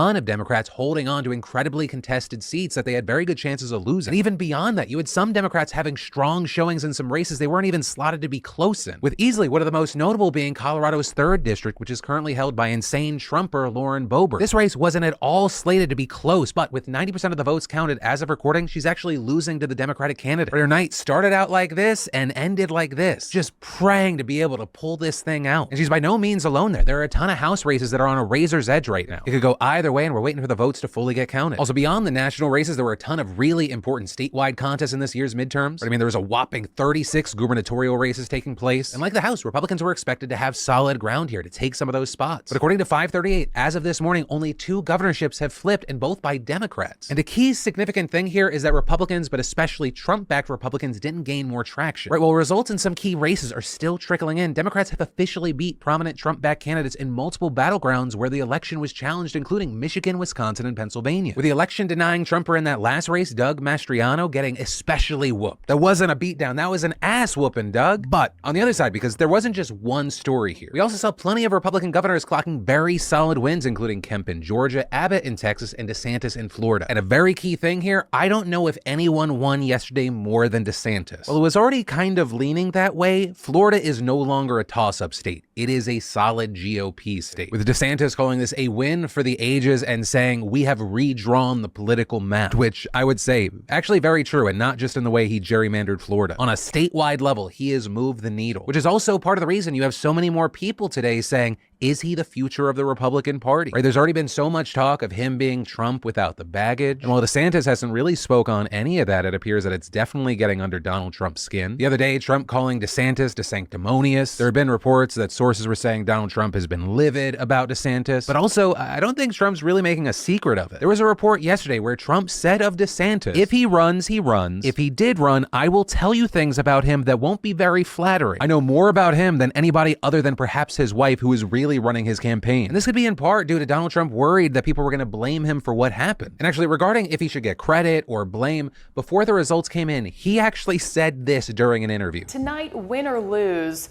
ton of Democrats holding on to incredibly contested seats that they had very good chances of losing. And even beyond that, you had some Democrats having strong showings in some races they weren't even slotted to be close in, with easily one of the most notable being Colorado's 3rd district, which is currently held by insane Trumper Lauren Boebert. This race wasn't at all slated to be close, but with 90% of the votes counted as of recording, she's actually losing to the Democratic candidate. But her night started out like this and ended like this, just praying to be able to pull this thing out. And she's by no means alone there. There are a ton of House races that are on a razor's edge right now. It could go either way, and we're waiting for the votes to fully get counted. Also, beyond the national races, there were a ton of really important statewide contests in this year's midterms. I mean, there was a whopping 36 gubernatorial races taking place. And like the House, Republicans were expected to have solid ground here to take some of those spots. But according to 538, as of this morning, only 2 governorships have flipped, and both by Democrats. And a key significant thing here is that Republicans, but especially Trump-backed Republicans, didn't gain more traction. Right, while results in some key races are still trickling in, Democrats have officially beat prominent Trump-backed candidates in multiple battlegrounds where the election was challenged, including Michigan, Wisconsin, and Pennsylvania. With the election-denying Trumper in that last race, Doug Mastriano, getting especially whooped. That wasn't a beatdown, that was an ass-whooping, Doug. But on the other side, because there wasn't just one story here, we also saw plenty of Republican governors clocking very solid wins, including Kemp in Georgia, Abbott in Texas, and DeSantis in Florida. And a very key thing here, I don't know if anyone won yesterday more than DeSantis. While it was already kind of leaning that way, Florida is no longer a toss-up state. It is a solid GOP state, with DeSantis calling this a win for the ages and saying we have redrawn the political map, which I would say actually very true, and not just in the way he gerrymandered Florida. On a statewide level, he has moved the needle, which is also part of the reason you have so many more people today saying, is he the future of the Republican Party? Right, there's already been so much talk of him being Trump without the baggage. And while DeSantis hasn't really spoke on any of that, it appears that it's definitely getting under Donald Trump's skin. The other day, Trump calling DeSantis DeSanctimonious. There have been reports that sources were saying Donald Trump has been livid about DeSantis. But also, I don't think Trump's really making a secret of it. There was a report yesterday where Trump said of DeSantis, if he runs, he runs. If he did run, I will tell you things about him that won't be very flattering. I know more about him than anybody other than perhaps his wife, who is really running his campaign. And this could be in part due to Donald Trump worried that people were going to blame him for what happened. And actually, regarding if he should get credit or blame, before the results came in, he actually said this during an interview. Tonight, win or lose,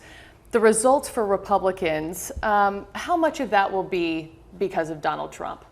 the results for Republicans, how much of that will be because of Donald Trump?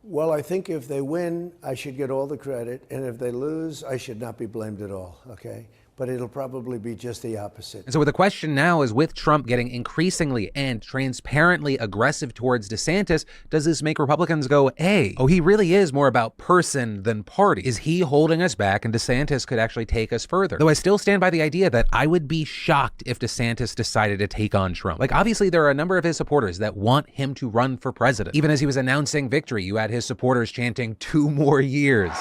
Well, I think if they win, I should get all the credit. And if they lose, I should not be blamed at all, okay? But it'll probably be just the opposite. And so the question now is, with Trump getting increasingly and transparently aggressive towards DeSantis, does this make Republicans go, hey, oh, he really is more about person than party? Is he holding us back and DeSantis could actually take us further? Though I still stand by the idea that I would be shocked if DeSantis decided to take on Trump. Like, obviously, there are a number of his supporters that want him to run for president. Even as he was announcing victory, you had his supporters chanting 2 more years.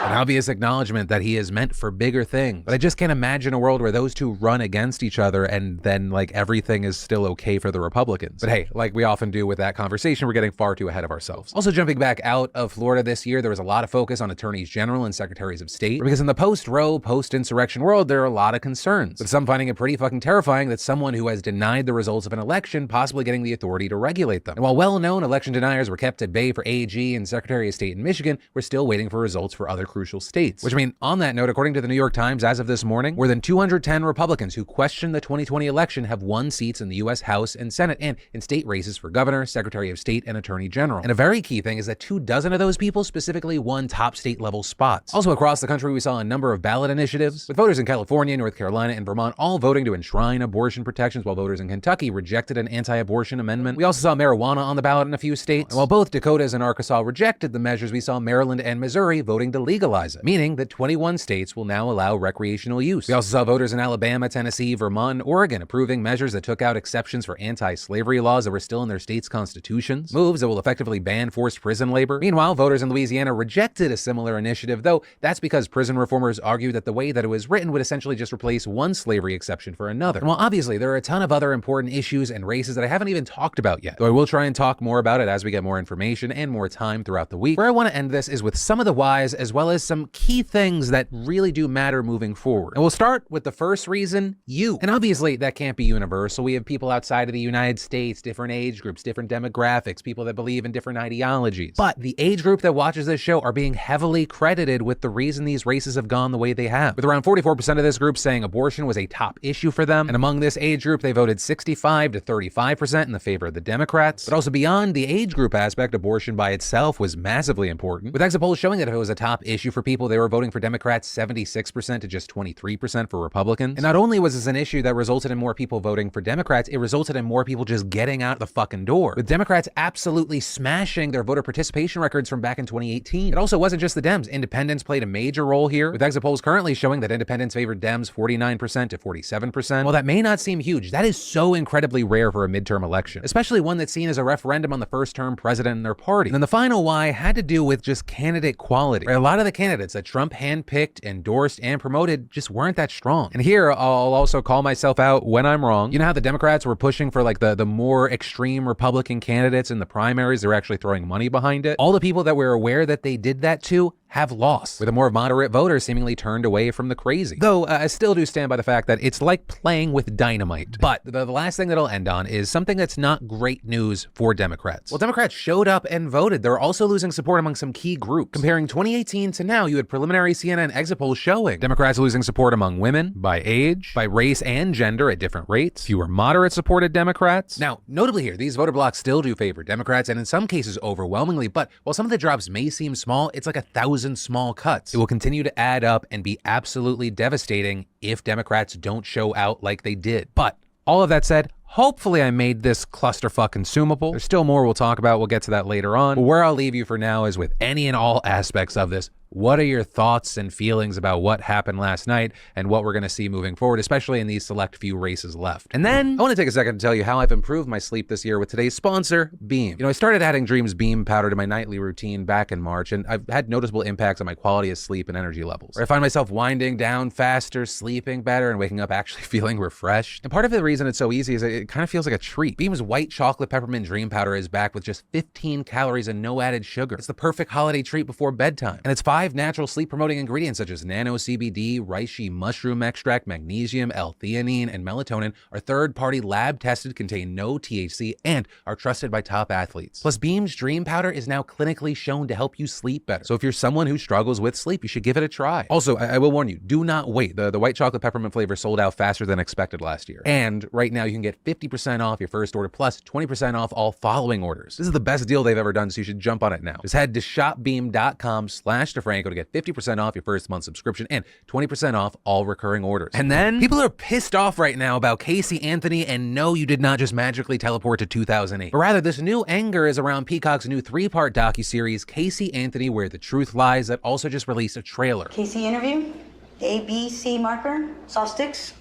An obvious acknowledgement that he is meant for bigger things. But I just can't imagine a world where those two run against each other and then like everything is still okay for the Republicans. But hey, like we often do with that conversation, we're getting far too ahead of ourselves. Also, jumping back out of Florida this year, there was a lot of focus on attorneys general and secretaries of state, because in the post-Roe, post-insurrection world, there are a lot of concerns, with some finding it pretty fucking terrifying that someone who has denied the results of an election possibly getting the authority to regulate them. And while well-known election deniers were kept at bay for AG and Secretary of State in Michigan, we're still waiting for results for other crucial states. Which, I mean, on that note, according to the New York Times, as of this morning, more than 210 Republicans who questioned the 2020 election have won seats in the U.S. House and Senate and in state races for governor, Secretary of State, and Attorney General. And a very key thing is that 24 of those people specifically won top state level spots. Also across the country, we saw a number of ballot initiatives, with voters in California, North Carolina, and Vermont all voting to enshrine abortion protections, while voters in Kentucky rejected an anti-abortion amendment. We also saw marijuana on the ballot in a few states. And while both Dakotas and Arkansas rejected the measures, we saw Maryland and Missouri voting to legalize it, meaning that 21 states will now allow recreational use. We also saw voters in Alabama, Tennessee, Vermont, and Oregon approving measures that took out exceptions for anti-slavery laws that were still in their states' constitutions, moves that will effectively ban forced prison labor. Meanwhile, voters in Louisiana rejected a similar initiative, though that's because prison reformers argued that the way that it was written would essentially just replace one slavery exception for another. And while obviously there are a ton of other important issues and races that I haven't even talked about yet, though I will try and talk more about it as we get more information and more time throughout the week, where I want to end this is with some of the whys as well well as some key things that really do matter moving forward. And we'll start with the first reason, you. And obviously that can't be universal. We have people outside of the United States, different age groups, different demographics, people that believe in different ideologies. But the age group that watches this show are being heavily credited with the reason these races have gone the way they have, with around 44% of this group saying abortion was a top issue for them. And among this age group, they voted 65 to 35% in the favor of the Democrats. But also beyond the age group aspect, abortion by itself was massively important, with exit polls showing that if it was a top issue for people, they were voting for Democrats 76% to just 23% for Republicans. And not only was this an issue that resulted in more people voting for Democrats, it resulted in more people just getting out the fucking door, with Democrats absolutely smashing their voter participation records from back in 2018. It also wasn't just the Dems. Independents played a major role here, with exit polls currently showing that independents favored Dems 49% to 47%. While that may not seem huge, that is so incredibly rare for a midterm election, especially one that's seen as a referendum on the first-term president in their party. And then the final why had to do with just candidate quality. Right? A lot of the candidates that Trump handpicked, endorsed, and promoted just weren't that strong. And here, I'll also call myself out when I'm wrong. You know how the Democrats were pushing for like the more extreme Republican candidates in the primaries? They're actually throwing money behind it. All the people that we're aware that they did that to have lost, with a more moderate voter seemingly turned away from the crazy. Though I still do stand by the fact that it's like playing with dynamite. But the last thing that I'll end on is something that's not great news for Democrats. Well, Democrats showed up and voted. They're also losing support among some key groups. Comparing 2018 to now, you had preliminary CNN exit polls showing Democrats losing support among women, by age, by race and gender at different rates, fewer moderate supported Democrats. Now, notably here, these voter blocks still do favor Democrats, and in some cases overwhelmingly, but while some of the drops may seem small, it's like 1,000 small cuts. It will continue to add up and be absolutely devastating if Democrats don't show out like they did. But all of that said, hopefully I made this clusterfuck consumable. There's still more we'll talk about. We'll get to that later on. But where I'll leave you for now is with any and all aspects of this. What are your thoughts and feelings about what happened last night and what we're going to see moving forward, especially in these select few races left? And then I want to take a second to tell you how I've improved my sleep this year with today's sponsor, Beam. You know, I started adding Dreams Beam powder to my nightly routine back in March, and I've had noticeable impacts on my quality of sleep and energy levels. Where I find myself winding down faster, sleeping better, and waking up actually feeling refreshed. And part of the reason it's so easy is it kind of feels like a treat. Beam's white chocolate peppermint dream powder is backed with just 15 calories and no added sugar. It's the perfect holiday treat before bedtime. And it's 5 natural sleep promoting ingredients such as nano CBD, reishi mushroom extract, magnesium, L-theanine, and melatonin are third-party lab tested, contain no THC, and are trusted by top athletes. Plus, Beam's Dream Powder is now clinically shown to help you sleep better. So if you're someone who struggles with sleep, you should give it a try. Also, I will warn you, do not wait. The white chocolate peppermint flavor sold out faster than expected last year. And right now you can get 50% off your first order plus 20% off all following orders. This is the best deal they've ever done, so you should jump on it now. Just head to shopbeam.com/DeFranco to get 50% off your first month subscription and 20% off all recurring orders. And then people are pissed off right now about Casey Anthony, and no, you did not just magically teleport to 2008. But rather, this new anger is around Peacock's new 3-part docuseries, Casey Anthony, Where the Truth Lies, that also just released a trailer. Casey interview, ABC marker, saw sticks.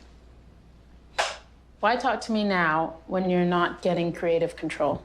Why talk to me now when you're not getting creative control?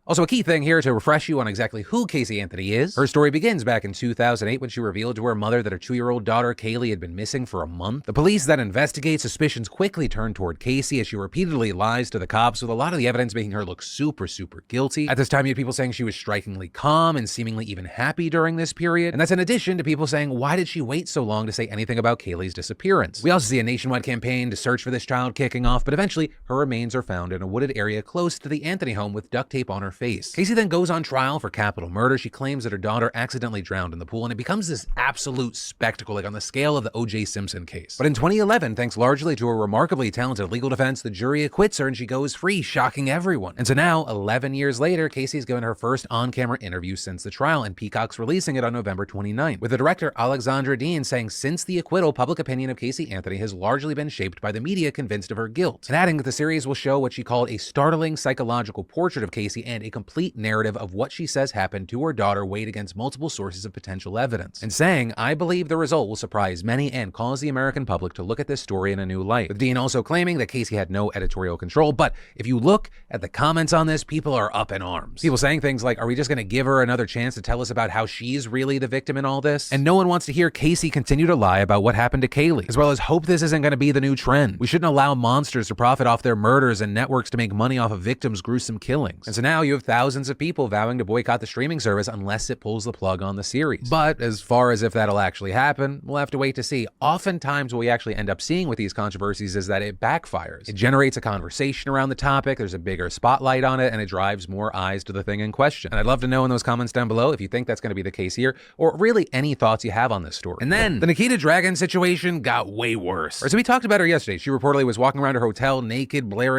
Also, a key thing here to refresh you on exactly who Casey Anthony is. Her story begins back in 2008 when she revealed to her mother that her 2-year-old daughter, Kaylee, had been missing for a month. The police that investigate suspicions quickly turn toward Casey as she repeatedly lies to the cops, with a lot of the evidence making her look super guilty. At this time, you had people saying she was strikingly calm and seemingly even happy during this period. And that's in addition to people saying, why did she wait so long to say anything about Kaylee's disappearance? We also see a nationwide campaign to search for this child kicking off, but eventually her remains are found in a wooded area close to the Anthony home with duct tape on her face. Casey then goes on trial for capital murder. She claims that her daughter accidentally drowned in the pool, and it becomes this absolute spectacle, like on the scale of the O.J. Simpson case. But in 2011, thanks largely to a remarkably talented legal defense, the jury acquits her and she goes free, shocking everyone. And so now, 11 years later, Casey's given her first on-camera interview since the trial, and Peacock's releasing it on November 29th, with the director Alexandra Dean saying since the acquittal, public opinion of Casey Anthony has largely been shaped by the media convinced of her guilt, and adding that the series will show what she called a startling psychological portrait of Casey and a complete narrative of what she says happened to her daughter weighed against multiple sources of potential evidence, and saying, I believe the result will surprise many and cause the American public to look at this story in a new light. With Dean also claiming that Casey had no editorial control, but if you look at the comments on this, people are up in arms. People saying things like, are we just going to give her another chance to tell us about how she's really the victim in all this? And no one wants to hear Casey continue to lie about what happened to Kaylee, as well as hope this isn't going to be the new trend. We shouldn't allow monsters to profit off their murders and networks to make money off of victims' gruesome killings. And so now you have thousands of people vowing to boycott the streaming service unless it pulls the plug on the series. But as far as if that'll actually happen, we'll have to wait to see. Oftentimes what we actually end up seeing with these controversies is that it backfires. It generates a conversation around the topic, there's a bigger spotlight on it, and it drives more eyes to the thing in question. And I'd love to know in those comments down below if you think that's going to be the case here, or really any thoughts you have on this story. And then the Nikita Dragun situation got way worse. Or as we talked about her yesterday, she reportedly was walking around her hotel naked, blaring